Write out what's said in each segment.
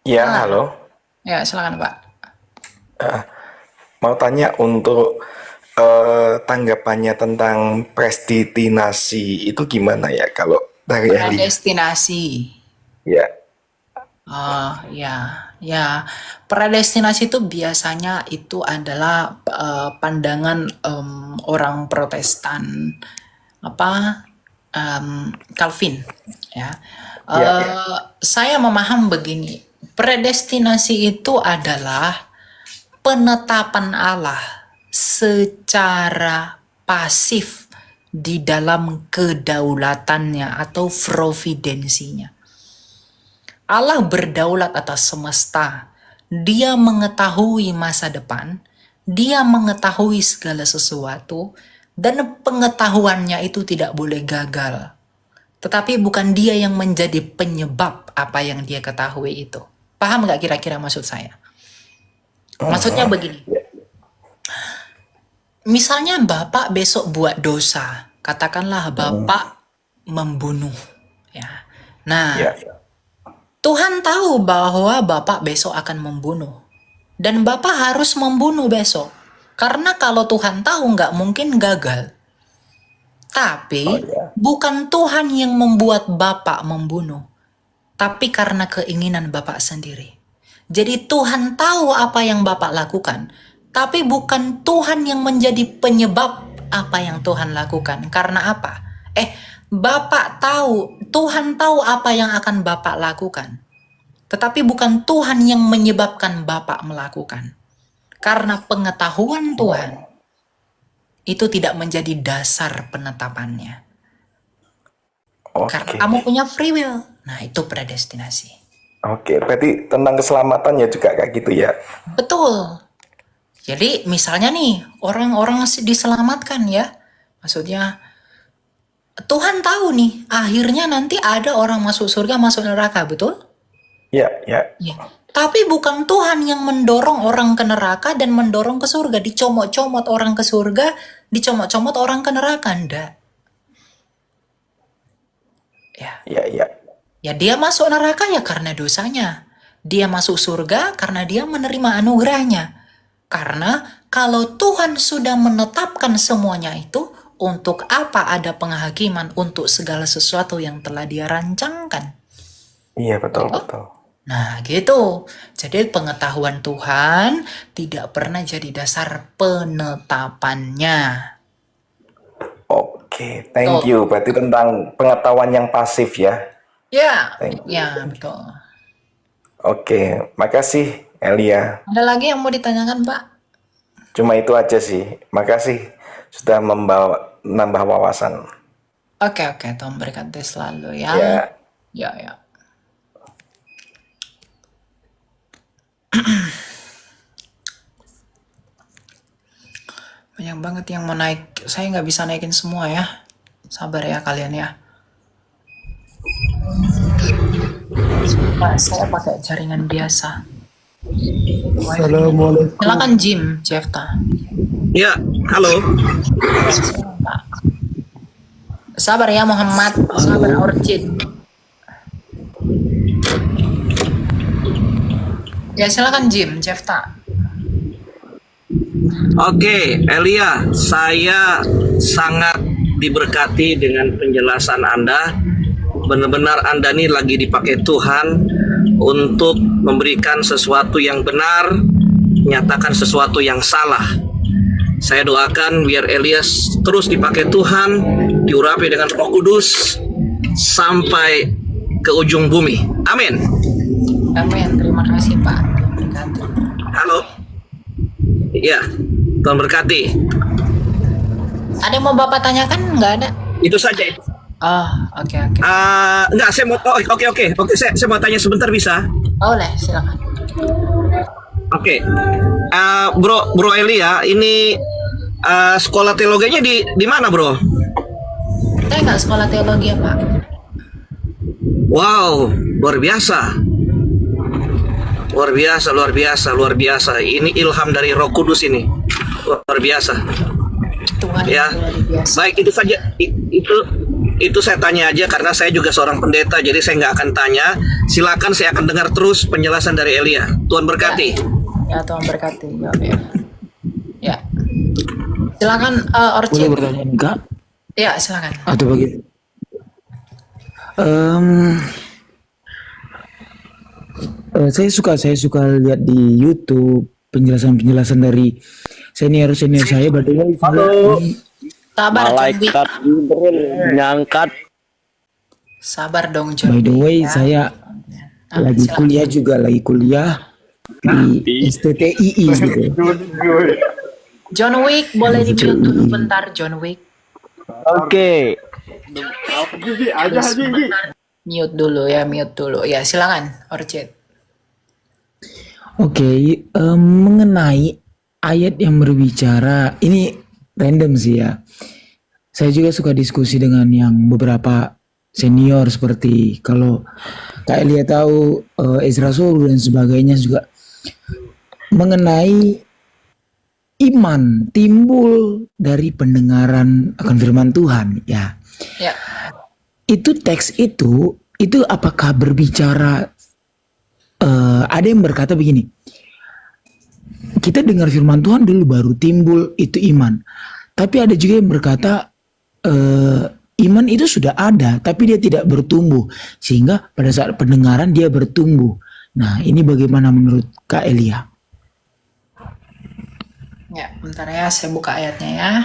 Ya, Ah, halo. ya silakan Pak. Mau tanya untuk tanggapannya tentang predestinasi itu gimana ya kalau dari Elia? Predestinasi. Ya, Oh ya, ya. Predestinasi itu biasanya itu adalah pandangan orang Protestan apa Calvin ya. ya, ya. Saya memaham begini. Predestinasi itu adalah penetapan Allah secara pasif di dalam kedaulatannya atau providensinya. Allah berdaulat atas semesta. Dia mengetahui masa depan, dia mengetahui segala sesuatu, dan pengetahuannya itu tidak boleh gagal. Tetapi bukan dia yang menjadi penyebab apa yang dia ketahui itu. Paham nggak kira-kira maksud saya? Maksudnya begini, misalnya Bapak besok buat dosa, katakanlah Bapak membunuh, ya. Nah, Ya, Tuhan tahu bahwa Bapak besok akan membunuh. Dan Bapak harus membunuh besok. Karena kalau Tuhan tahu nggak mungkin gagal. oh Tapi ya. bukan Tuhan yang membuat Bapak membunuh. Tapi karena keinginan Bapak sendiri. Jadi Tuhan tahu apa yang Bapak lakukan. Tapi bukan Tuhan yang menjadi penyebab apa yang Tuhan lakukan. Karena apa? Bapak tahu, Tuhan tahu apa yang akan Bapak lakukan. Tetapi bukan Tuhan yang menyebabkan Bapak melakukan. Karena pengetahuan Tuhan itu tidak menjadi dasar penetapannya. Karena Oke. kamu punya free will. Nah, itu predestinasi. Oke, berarti tentang keselamatan ya juga kayak gitu ya. Betul. Jadi misalnya nih, orang-orang diselamatkan ya. Maksudnya Tuhan tahu nih, akhirnya nanti ada orang masuk surga, masuk neraka, betul? Ya, ya. Ya. Tapi bukan Tuhan yang mendorong orang ke neraka dan mendorong ke surga. Dicomot-comot orang ke surga, dicomot-comot orang ke neraka. Nggak. Ya. Ya, ya. Ya dia masuk neraka ya karena dosanya. Dia masuk surga karena dia menerima anugerahnya. Karena kalau Tuhan sudah menetapkan semuanya itu, untuk apa ada penghakiman untuk segala sesuatu yang telah dia rancangkan? Iya, betul, Gitu. betul. Nah gitu. Jadi pengetahuan Tuhan tidak pernah jadi dasar penetapannya. Oke, thank Tuh. you. Berarti tentang pengetahuan yang pasif ya. Ya, Thank you. ya betul. Oke, makasih Elia. Ada lagi yang mau ditanyakan, Pak? Cuma itu aja sih. Makasih sudah membawa nambah wawasan. Oke, oke, Tuhan berkati selalu ya. Ya, Ya, ya. Banyak banget yang mau naik. Saya nggak bisa naikin semua ya. Sabar ya kalian ya. Pak, saya pakai jaringan biasa. Assalamualaikum. Silakan Jim, Jefta. Ya, halo. Ya, silakan, Pak. Sabar ya Muhammad. Sabar Orchid. Ya, silakan Jim, Jefta. Oke, Elia, saya sangat diberkati dengan penjelasan Anda. Benar-benar Anda ini lagi dipakai Tuhan untuk memberikan sesuatu yang benar, menyatakan sesuatu yang salah. Saya doakan biar Elias terus dipakai Tuhan, diurapi dengan Roh Kudus sampai ke ujung bumi. Amin. Amin. Terima kasih Pak. Tuhan berkati. Halo. Ya, Tuhan berkati. Ada yang mau Bapak tanyakan? Nggak ada? Itu saja. Oh, oke, oke. Enggak, saya mau oke, saya mau tanya sebentar bisa? Boleh, silakan. Oke. Bro Elia, ini sekolah teologinya di mana, Bro? Saya nggak sekolah teologi ya Pak. Wow, luar biasa. Luar biasa, luar biasa, luar biasa. Ini ilham dari Roh Kudus ini. Luar biasa. Tuhan Ya. yang luar biasa. Baik, itu saja. Itu Itu saya tanya aja karena saya juga seorang pendeta, jadi saya nggak akan tanya. Silakan, saya akan dengar terus penjelasan dari Elia. Tuhan berkati. Ya, Tuhan berkati. Ya, ya. Ya. Silakan Boleh Orchid. bertanya enggak? Ya, silakan. Atau bagaimana? Saya suka lihat di YouTube penjelasan dari senior saya. By the way, Sabar, John Wick. Malaikat Jibril nyangkat. Sabar dong, John by the Wick, way ya. saya lagi silakan. kuliah juga, lagi kuliah di STTII gitu. John Wick, boleh di-mute dulu bentar, John Wick. Oke. Mute dulu ya, mute dulu. Ya, silakan, Orchid. Oke, mengenai ayat yang berbicara, ini random sih ya. Saya juga suka diskusi dengan yang beberapa senior seperti kalau Kak Elia tahu Ezra Soul dan sebagainya juga mengenai iman timbul dari pendengaran akan firman Tuhan ya. Ya. Itu teks itu apakah berbicara ada yang berkata begini, kita dengar firman Tuhan dulu baru timbul itu iman. Tapi ada juga yang berkata iman itu sudah ada tapi dia tidak bertumbuh sehingga pada saat pendengaran dia bertumbuh. Nah, ini bagaimana menurut Kak Elia? Ya, bentar ya, saya buka ayatnya ya.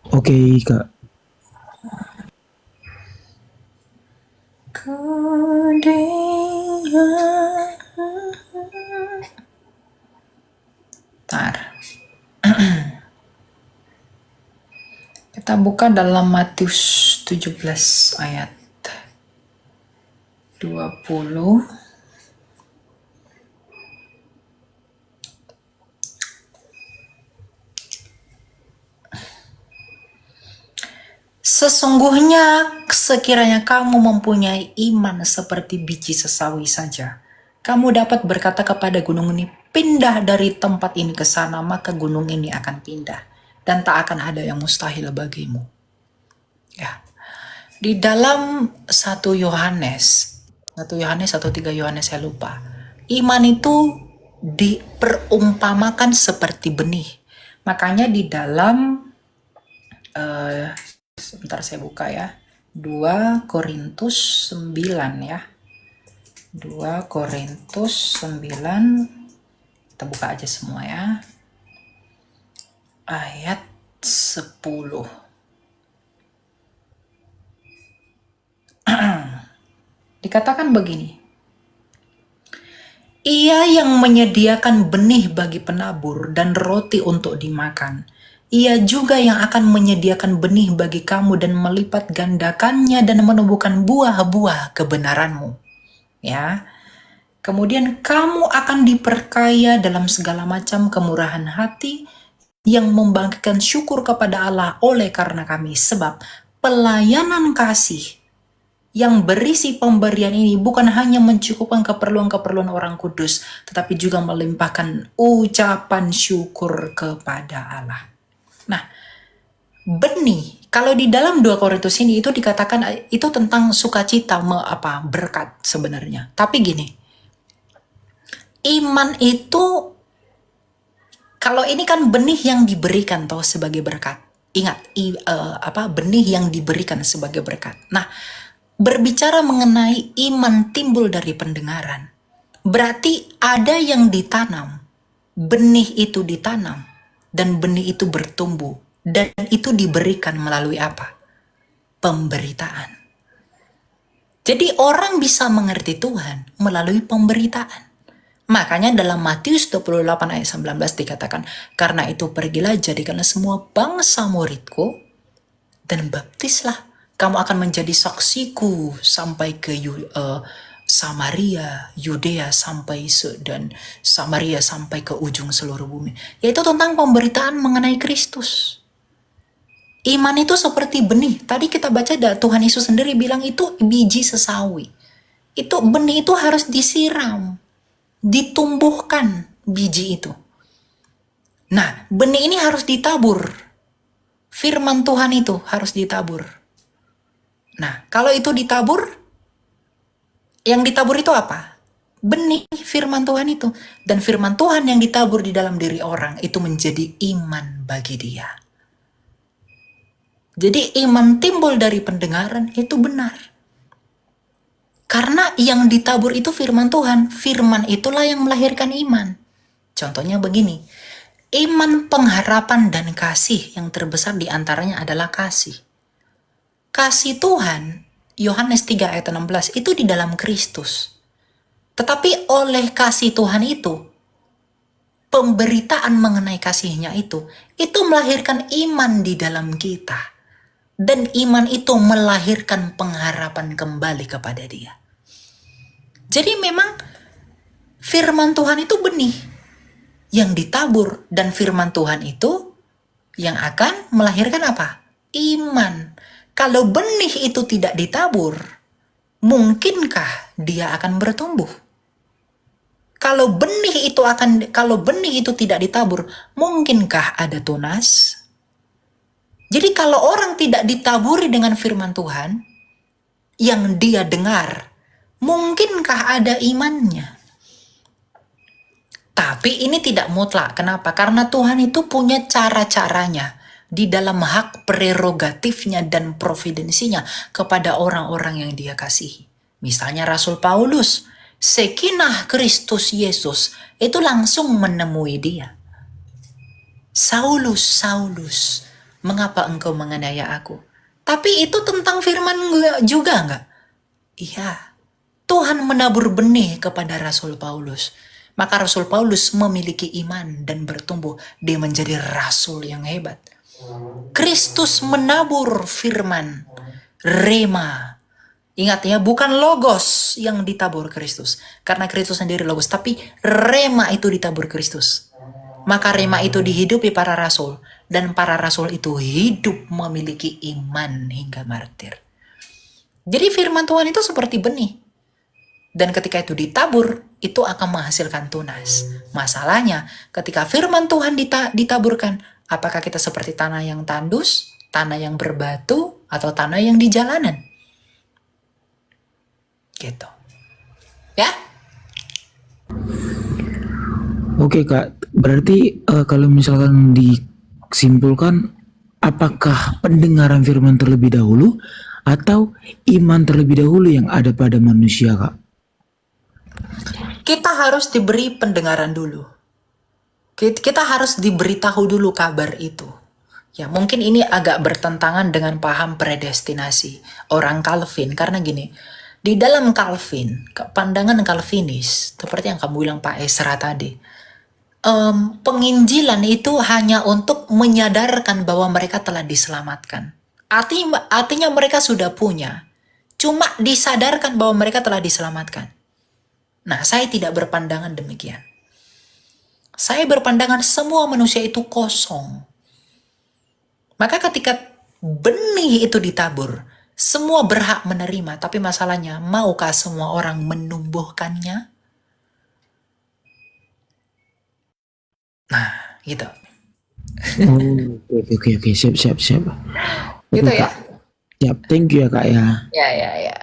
Oke, Kak. Bentar. Kita buka dalam Matius 17 ayat 20. Sesungguhnya sekiranya kamu mempunyai iman seperti biji sesawi saja, kamu dapat berkata kepada gunung ini, pindah dari tempat ini ke sana, maka gunung ini akan pindah. Dan tak akan ada yang mustahil bagimu. Ya. Di dalam 1 Yohanes atau 3 Yohanes saya lupa. Iman itu diperumpamakan seperti benih. Makanya di dalam sebentar saya buka ya. 2 Korintus 9 ya. 2 Korintus 9. Kita buka aja semua ya. Ayat 10. Dikatakan begini. Ia yang menyediakan benih bagi penabur dan roti untuk dimakan. Ia juga yang akan menyediakan benih bagi kamu dan melipat gandakannya dan menumbuhkan buah-buah kebenaranmu. Ya. Kemudian kamu akan diperkaya dalam segala macam kemurahan hati yang membangkitkan syukur kepada Allah oleh karena kami. Sebab pelayanan kasih yang berisi pemberian ini bukan hanya mencukupkan keperluan-keperluan orang kudus, tetapi juga melimpahkan ucapan syukur kepada Allah. Nah, benih, kalau di dalam 2 Korintus ini itu dikatakan itu tentang sukacita, berkat sebenarnya. Tapi gini, iman itu, kalau ini kan benih yang diberikan toh sebagai berkat. Ingat, benih yang diberikan sebagai berkat. Nah, berbicara mengenai iman timbul dari pendengaran, berarti ada yang ditanam, benih itu ditanam, dan benih itu bertumbuh, dan itu diberikan melalui apa? Pemberitaan. Jadi orang bisa mengerti Tuhan melalui pemberitaan. Makanya dalam Matius 28 ayat 19 dikatakan, karena itu pergilah jadikanlah semua bangsa muridku dan baptislah. Kamu akan menjadi saksiku sampai ke Samaria, Yudea dan Samaria sampai ke ujung seluruh bumi. Yaitu tentang pemberitaan mengenai Kristus. Iman itu seperti benih. Tadi kita baca Tuhan Yesus sendiri bilang itu biji sesawi. Itu benih itu harus disiram, ditumbuhkan biji itu. Nah, benih ini harus ditabur. firman Tuhan itu harus ditabur. Nah, kalau itu ditabur, yang ditabur itu apa? Benih firman Tuhan itu. Dan firman Tuhan yang ditabur di dalam diri orang itu menjadi iman bagi dia. Jadi iman timbul dari pendengaran itu benar. Karena yang ditabur itu firman Tuhan. Firman itulah yang melahirkan iman. Contohnya begini. Iman, pengharapan, dan kasih yang terbesar diantaranya adalah kasih. Kasih Tuhan, Yohanes 3 ayat 16, itu di dalam Kristus. Tetapi oleh kasih Tuhan itu, pemberitaan mengenai kasihnya itu melahirkan iman di dalam kita. Dan iman itu melahirkan pengharapan kembali kepada dia. Jadi memang firman Tuhan itu benih yang ditabur. Dan firman Tuhan itu yang akan melahirkan apa? Iman. Kalau benih itu tidak ditabur, mungkinkah dia akan bertumbuh? Kalau benih itu tidak ditabur, mungkinkah ada tunas? Jadi kalau orang tidak ditaburi dengan firman Tuhan yang dia dengar, mungkinkah ada imannya? Tapi ini tidak mutlak. Kenapa? Karena Tuhan itu punya cara-caranya di dalam hak prerogatifnya dan providensinya kepada orang-orang yang dia kasihi. Misalnya Rasul Paulus, sekinah Kristus Yesus itu langsung menemui dia. Saulus, Saulus, mengapa engkau menganiaya aku? Tapi itu tentang firman juga enggak? Iya, Tuhan menabur benih kepada Rasul Paulus. Maka Rasul Paulus memiliki iman dan bertumbuh. Dia menjadi rasul yang hebat. Kristus menabur firman, rema. Ingat ya, bukan logos yang ditabur Kristus. Karena Kristus sendiri logos, tapi rema itu ditabur Kristus. Maka rema itu dihidupi para rasul. Dan para rasul itu hidup memiliki iman hingga martir. Jadi firman Tuhan itu seperti benih. Dan ketika itu ditabur, itu akan menghasilkan tunas. Masalahnya, ketika firman Tuhan ditaburkan, apakah kita seperti tanah yang tandus, tanah yang berbatu, atau tanah yang di jalanan? Gitu. Ya? Oke Kak, berarti kalau misalkan disimpulkan, apakah pendengaran firman terlebih dahulu atau iman terlebih dahulu yang ada pada manusia Kak? Kita harus diberi pendengaran dulu. Kita harus diberitahu dulu kabar itu. Ya, mungkin ini agak bertentangan dengan paham predestinasi orang Calvin. Karena gini, di dalam Calvin, pandangan Calvinis, seperti yang kamu bilang Pak Esra tadi, penginjilan itu hanya untuk menyadarkan bahwa mereka telah diselamatkan. Artinya mereka sudah punya. Cuma disadarkan bahwa mereka telah diselamatkan. Nah, saya tidak berpandangan demikian. Saya berpandangan semua manusia itu kosong. Maka ketika benih itu ditabur, semua berhak menerima. Tapi masalahnya, maukah semua orang menumbuhkannya? Nah, gitu. Oke, siap. Gitu Oke, ya? Kak. Siap, thank you ya Kak ya. Ya.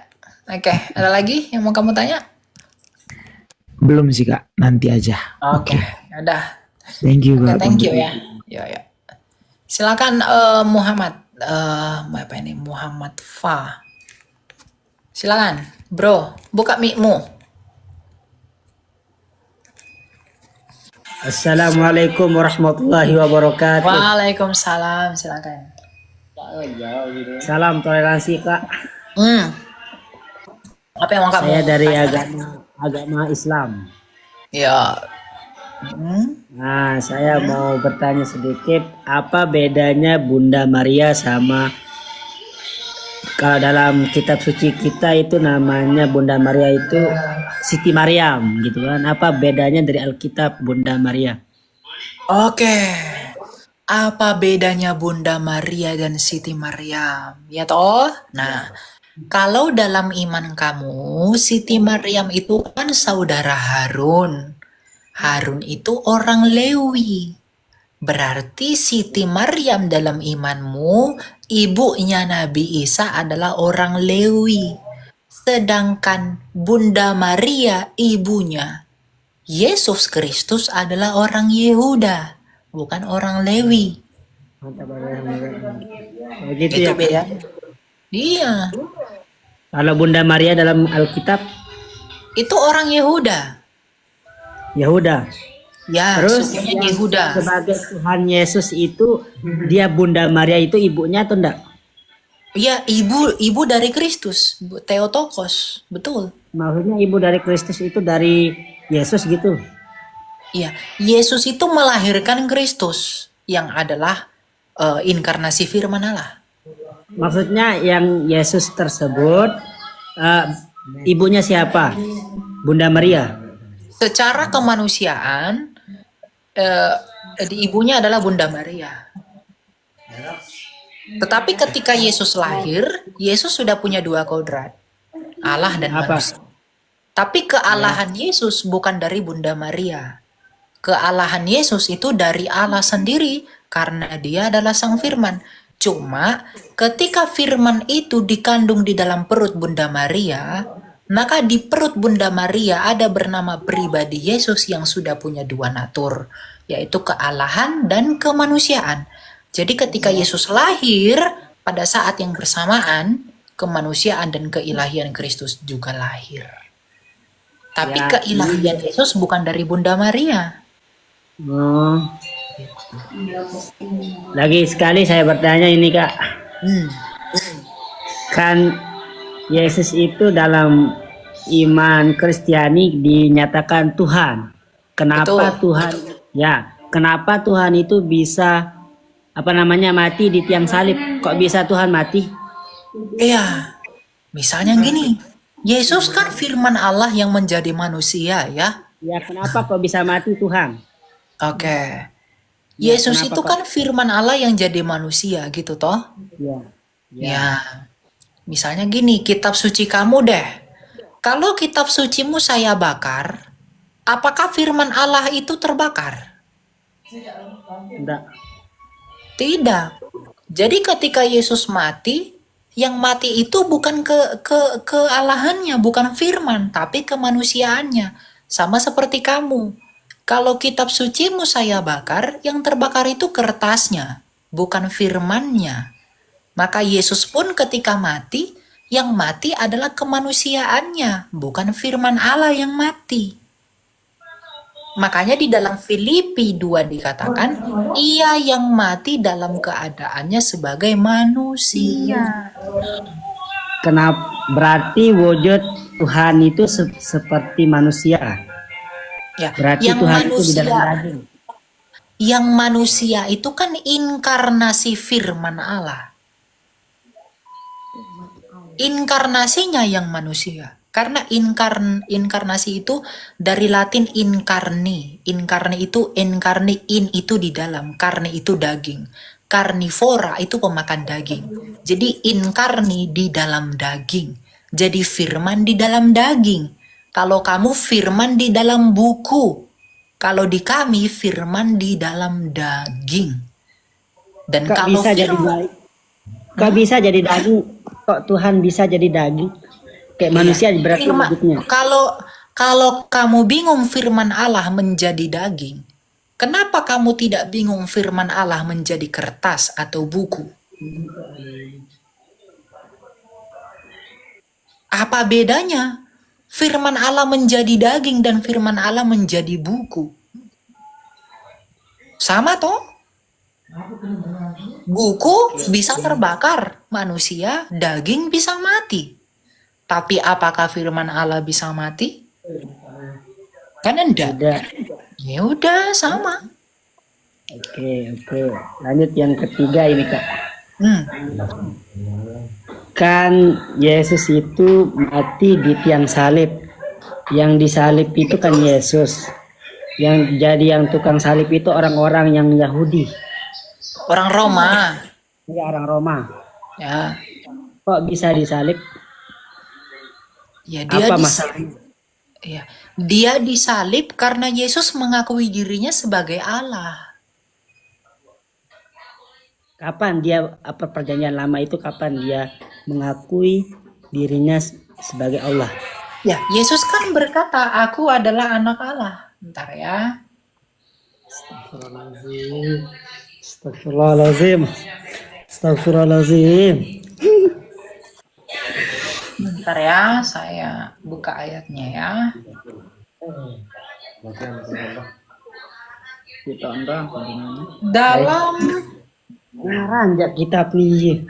Oke, ada lagi yang mau kamu tanya? Belum sih Kak, nanti aja. Oke, udah. Thank you Oke, Kak. thank you ya. Ya. Silakan Muhammad. Apa ini? Muhammad Fa. Silakan, bro. Buka mic-mu. Assalamualaikum warahmatullahi wabarakatuh. Waalaikumsalam. Silakan. Salam toleransi Kak. Apa yang mau kamu? Saya dari tanya? agama Islam. Ya. Nah, saya mau bertanya sedikit, apa bedanya Bunda Maria sama, kalau dalam kitab suci kita itu namanya Bunda Maria itu Siti Maryam gitu kan? Apa bedanya dari Alkitab Bunda Maria? Oke. Apa bedanya Bunda Maria dan Siti Maryam? Ya toh? Nah, kalau dalam iman kamu, Siti Maryam itu kan saudara Harun. Harun itu orang Lewi. Berarti Siti Maryam dalam imanmu, ibunya Nabi Isa adalah orang Lewi. Sedangkan Bunda Maria, ibunya Yesus Kristus adalah orang Yehuda, bukan orang Lewi. Mantap, begitu Itu ya. beda. Iya, Kalau Bunda Maria dalam Alkitab, itu orang Yehuda. Yahuda. Ya, Terus sukunya yang Yehuda. sebagai Tuhan Yesus itu, dia Bunda Maria itu ibunya atau enggak? Iya, ibu dari Kristus, Theotokos, betul. Maksudnya ibu dari Kristus itu dari Yesus gitu. Iya, Yesus itu melahirkan Kristus yang adalah inkarnasi firman Allah. Maksudnya yang Yesus tersebut ibunya siapa? Bunda Maria. Secara kemanusiaan, ibunya adalah Bunda Maria. Tetapi ketika Yesus lahir, Yesus sudah punya dua kodrat, Allah dan Apa? manusia. Tapi kealahan Yesus bukan dari Bunda Maria. Kealahan Yesus itu dari Allah sendiri karena dia adalah Sang Firman. Cuma ketika firman itu dikandung di dalam perut Bunda Maria, maka di perut Bunda Maria ada bernama pribadi Yesus yang sudah punya dua natur, yaitu kealahan dan kemanusiaan. Jadi ketika Yesus lahir, pada saat yang bersamaan, kemanusiaan dan keilahian Kristus juga lahir. Tapi Ya. keilahian Yesus bukan dari Bunda Maria. Oh. Lagi sekali saya bertanya ini Kak. Hmm. Kan Yesus itu dalam iman Kristiani dinyatakan Tuhan. Kenapa Betul. Tuhan? Ya, kenapa Tuhan itu bisa mati di tiang salib? Kok bisa Tuhan mati? Iya, misalnya gini, Yesus kan firman Allah yang menjadi manusia ya. Ya, kenapa kok bisa mati Tuhan? Oke. Ya, Yesus kenapa itu kok? kan firman Allah yang jadi manusia gitu toh. Ya. Ya, misalnya gini, kitab suci kamu deh. Kalau kitab sucimu saya bakar, apakah firman Allah itu terbakar? Enggak. Tidak. Jadi ketika Yesus mati, yang mati itu bukan kealahannya, bukan firman, tapi kemanusiaannya. Sama seperti kamu. Kalau kitab sucimu saya bakar, yang terbakar itu kertasnya, bukan firmannya. Maka Yesus pun ketika mati, yang mati adalah kemanusiaannya, bukan firman Allah yang mati. Makanya di dalam Filipi 2 dikatakan, ia yang mati dalam keadaannya sebagai manusia. Kenapa berarti wujud Tuhan itu seperti manusia? Ya, Berarti yang Tuhan itu di dalam manusia, daging. yang manusia itu kan inkarnasi firman Allah. Inkarnasinya yang manusia. Karena inkarnasi itu dari Latin incarni. Incarni itu incarni, in itu di dalam, carne itu daging. Carnivora itu pemakan daging. Jadi incarni di dalam daging. Jadi firman di dalam daging. Kalau kamu firman di dalam buku. Kalau di kami firman di dalam daging. Dan Kok kalau bisa jadi daging? Kok bisa jadi daging? Kok Tuhan bisa jadi daging? Kayak manusia berarti Firman- wujudnya. kalau kamu bingung firman Allah menjadi daging, kenapa kamu tidak bingung firman Allah menjadi kertas atau buku? Apa bedanya firman Allah menjadi daging dan firman Allah menjadi buku? Sama toh? Buku bisa terbakar, manusia, daging bisa mati. Tapi apakah firman Allah bisa mati? Kan enggak. Tidak. Ya udah sama. Oke. Lanjut yang ketiga ini Kak. Hmm. Kan Yesus itu mati di tiang salib. Yang disalib itu kan Yesus. Yang jadi yang tukang salib itu orang-orang yang Yahudi. Orang Roma. Ya, orang Roma. Ya, Kok bisa disalib? ya dia Apa dis- masalahnya? ya, dia disalib karena Yesus mengakui dirinya sebagai Allah. Kapan dia perjanjian lama itu kapan dia mengakui dirinya sebagai Allah? Ya, Yesus kan berkata, aku adalah anak Allah. Bentar ya. Astagfirullahalazim. Astagfirullahalazim. Bentar ya, saya buka ayatnya ya. Dalam Ranjak kitab nih.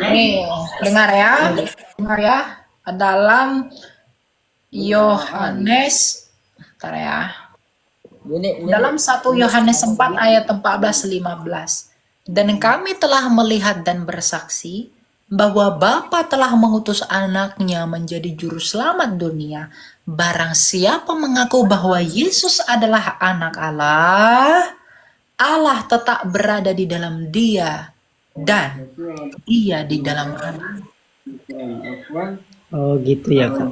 nih, dengar ya. Dengar ya. Dalam Yohanes, bentar ya. Dalam 1 Yohanes 4 ayat 14-15. Dan kami telah melihat dan bersaksi bahwa Bapa telah mengutus anaknya menjadi juru selamat dunia. Barang siapa mengaku bahwa Yesus adalah anak Allah, Allah tetap berada di dalam dia dan dia di dalam Allah. Oh gitu ya Kak.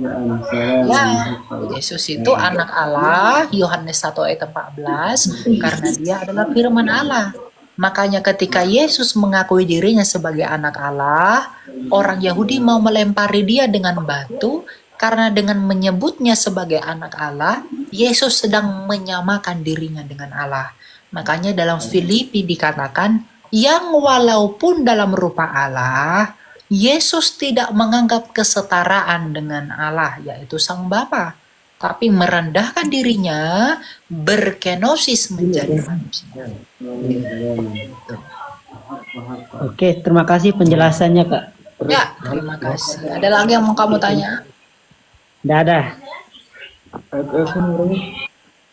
Ya, Yesus itu anak Allah, Yohanes 1 ayat 14, karena dia adalah firman Allah. Makanya ketika Yesus mengakui dirinya sebagai anak Allah, orang Yahudi mau melempari dia dengan batu, karena dengan menyebutnya sebagai anak Allah, Yesus sedang menyamakan dirinya dengan Allah. Makanya dalam Filipi dikatakan, yang walaupun dalam rupa Allah, Yesus tidak menganggap kesetaraan dengan Allah, yaitu Sang Bapa, tapi merendahkan dirinya, berkenosis menjadi manusia. Oke, terima kasih penjelasannya Kak. Ya, terima kasih. Ada lagi yang mau kamu tanya? Nggak ada.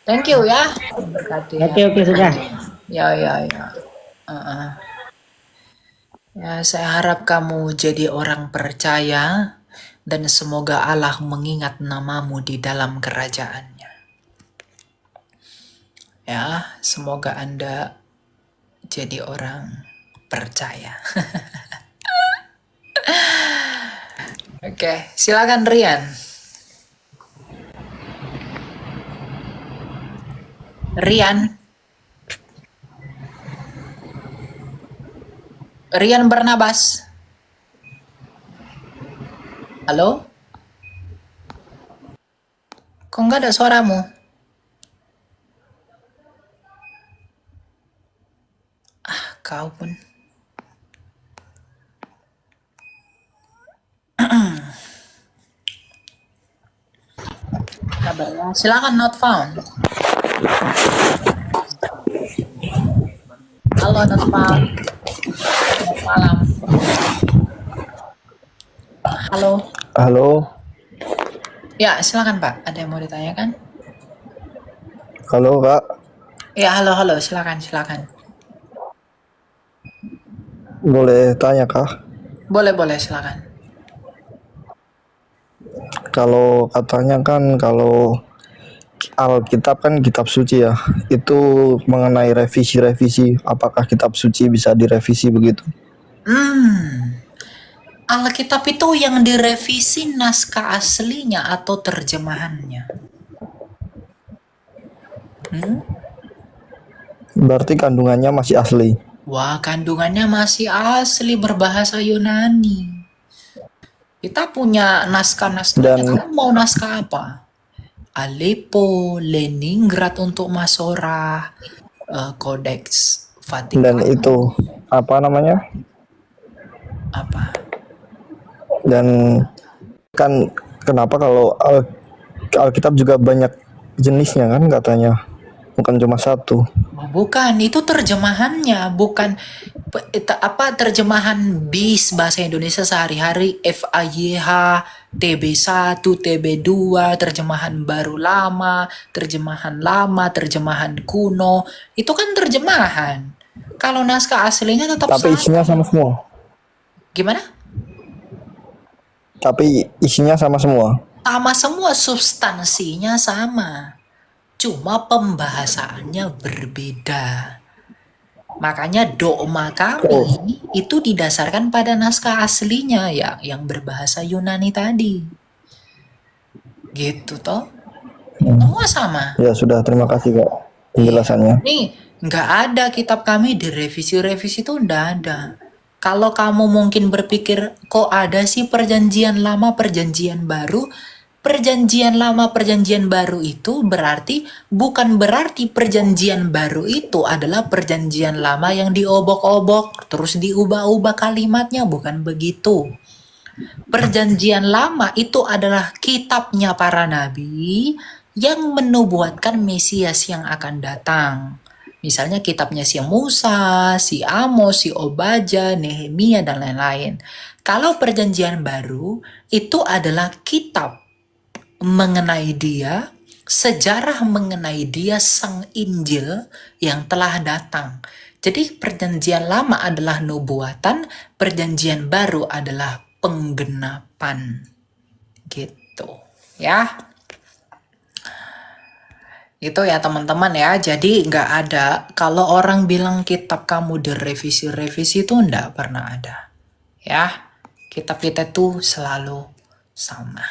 Thank you ya. Berkati ya. Oke sudah. Ya. Ya, saya harap kamu jadi orang percaya dan semoga Allah mengingat namamu di dalam kerajaannya. Ya, semoga Anda jadi orang percaya. Oke, silakan Rian. Rian Barnabas. Halo? Kok nggak ada suaramu? Kau pun. Kabarnya. Silakan not found. Halo not found. Selamat malam. Halo. Halo, Ya, silakan Pak. Ada yang mau ditanyakan? halo Kak. Ya, halo. Silakan. Boleh tanya Kak? Boleh, silakan. Kalau katanya kan kalau Alkitab kan kitab suci ya, itu mengenai revisi, apakah kitab suci bisa direvisi begitu? Alkitab itu yang direvisi naskah aslinya atau terjemahannya? Berarti kandungannya masih asli. Wah, kandungannya masih asli berbahasa Yunani. Kita punya naskah-naskahnya. Kamu mau naskah apa? Aleppo, Leningrad untuk Masorah, Codex Vatikan. Dan itu apa namanya? Apa? Dan kan kenapa kalau Alkitab juga banyak jenisnya kan katanya, bukan cuma satu. Bukan, itu terjemahannya, bukan terjemahan BIS bahasa Indonesia sehari-hari, FAYH, TB1, TB2, terjemahan baru lama, terjemahan kuno, itu kan terjemahan. Kalau naskah aslinya tetap Tapi sama. isinya sama semua. Gimana? Tapi isinya sama semua. Sama semua, substansinya sama. Cuma pembahasannya berbeda. Makanya dogma kami itu didasarkan pada naskah aslinya ya, yang berbahasa Yunani tadi. Gitu toh. Semua sama. Ya sudah, terima kasih Kak penjelasannya. Nih, nggak ada kitab kami direvisi-revisi itu nggak ada. Kalau kamu mungkin berpikir, kok ada sih perjanjian lama, perjanjian baru? Perjanjian lama, perjanjian baru itu bukan berarti perjanjian baru itu adalah perjanjian lama yang diobok-obok, terus diubah-ubah kalimatnya, bukan begitu. Perjanjian lama itu adalah kitabnya para nabi yang menubuatkan Mesias yang akan datang. Misalnya kitabnya si Musa, si Amos, si Obadya, Nehemia, dan lain-lain. Kalau perjanjian baru itu adalah kitab mengenai dia, sejarah mengenai dia sang Injil yang telah datang. Jadi perjanjian lama adalah nubuatan, perjanjian baru adalah penggenapan. Gitu ya. Itu ya teman-teman ya. Jadi nggak ada, kalau orang bilang kitab kamu direvisi-revisi itu nggak pernah ada. Ya, kitab kita itu selalu sama.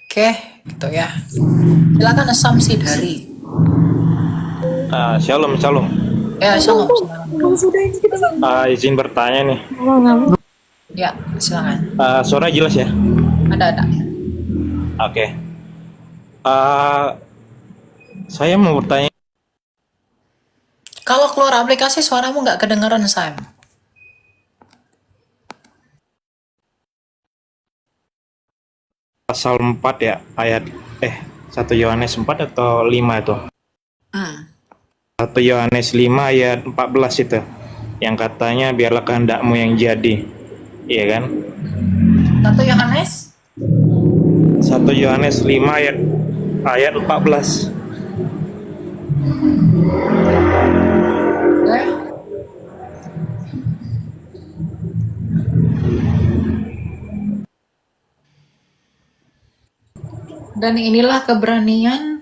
Oke, gitu ya. Silakan asumsi dari. Shalom, shalom. Ya, shalom. Izin bertanya nih. Ya, silakan. Suara jelas ya? Ada. Oke. Saya mau bertanya. Kalau keluar aplikasi suaramu nggak kedengeran, Sam. Pasal 4 ya, ayat 1 Yohanes 4 atau 5 itu? 1 Yohanes 5 ayat 14 itu. Yang katanya biarlah kehendakmu yang jadi. Iya kan? 1 Yohanes 1 Yohanes 5 ayat 14. Oke. Dan inilah keberanian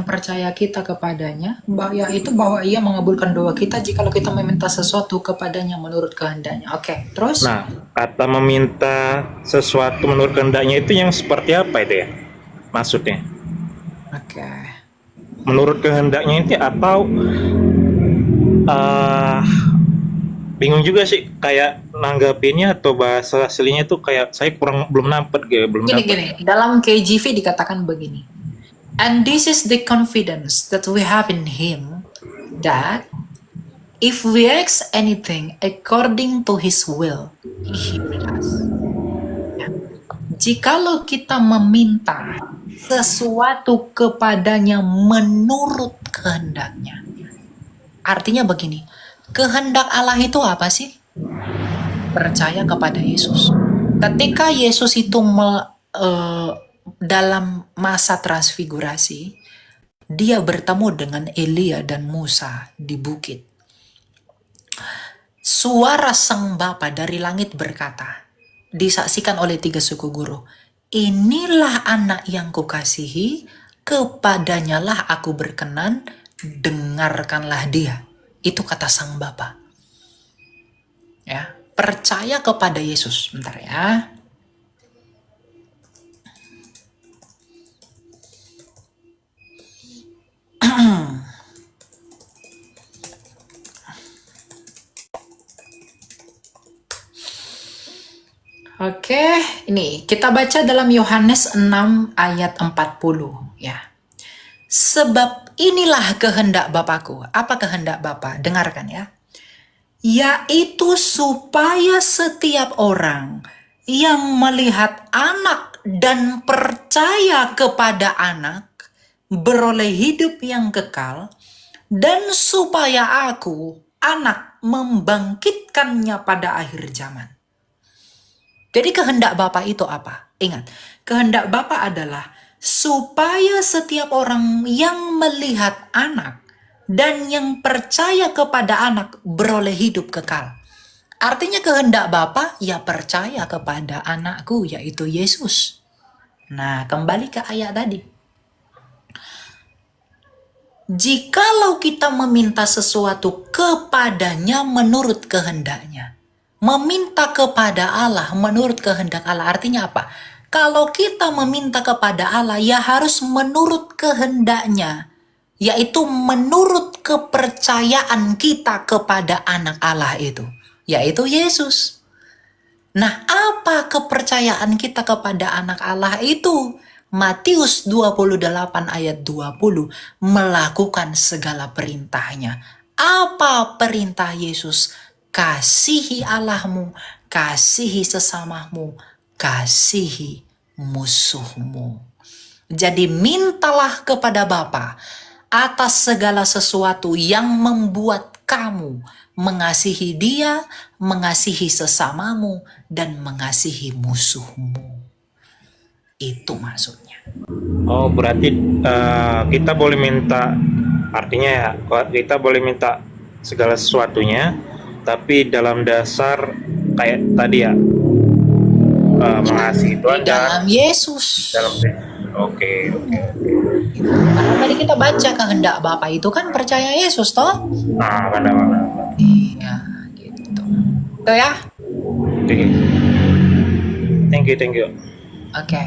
percaya kita kepadanya, yaitu bahwa ia mengabulkan doa kita jikalau kita meminta sesuatu kepadanya menurut kehendaknya. Oke, terus? Nah, kata meminta sesuatu menurut kehendaknya itu yang seperti apa itu ya? Maksudnya? Oke. Menurut kehendaknya itu atau bingung juga sih kayak nanggapinnya atau bahasa aslinya tuh kayak saya belum dapet. Gini, dalam KJV dikatakan begini. And this is the confidence that we have in him, that if we ask anything according to his will, he hears us. Ya. Jikalau kita meminta sesuatu kepadanya menurut kehendaknya. Artinya begini, kehendak Allah itu apa sih? Percaya kepada Yesus. Ketika Yesus itu dalam masa transfigurasi, dia bertemu dengan Elia dan Musa di bukit. Suara Sang Bapa dari langit berkata, disaksikan oleh 3 suku guru, inilah anak yang kukasihi, kepadanya lah aku berkenan, dengarkanlah dia. Itu kata Sang Bapa. Ya, percaya kepada Yesus. Bentar ya. Oke, ini kita baca dalam Yohanes 6 ayat 40 ya. Sebab inilah kehendak Bapakku. Apa kehendak Bapa? Dengarkan ya. Yaitu supaya setiap orang yang melihat anak dan percaya kepada anak beroleh hidup yang kekal, dan supaya aku, anak, membangkitkannya pada akhir zaman. Jadi kehendak Bapa itu apa? Ingat, kehendak Bapa adalah supaya setiap orang yang melihat anak dan yang percaya kepada anak beroleh hidup kekal. Artinya kehendak Bapa ya percaya kepada anakku, yaitu Yesus. Nah, kembali ke ayat tadi. Jikalau kita meminta sesuatu kepadanya menurut kehendaknya, meminta kepada Allah menurut kehendak Allah, artinya apa? Kalau kita meminta kepada Allah, ya harus menurut kehendaknya, yaitu menurut kepercayaan kita kepada anak Allah itu, yaitu Yesus. Nah, apa kepercayaan kita kepada anak Allah itu? Matius 28 ayat 20, melakukan segala perintahnya. Apa perintah Yesus? Kasihi Allahmu, kasihi sesamamu, kasihi musuhmu. Jadi mintalah kepada Bapa atas segala sesuatu yang membuat kamu mengasihi Dia, mengasihi sesamamu, dan mengasihi musuhmu. Itu maksudnya. Oh, berarti kita boleh minta, artinya ya, kita boleh minta segala sesuatunya, tapi dalam dasar kayak tadi ya, mengasihi Di Tuhan dalam Yesus. Oke. Karena tadi kita baca kehendak Bapa itu kan percaya Yesus toh? Nah, benar. Iya, gitu. Tuh ya. Oke. Thank you. Oke.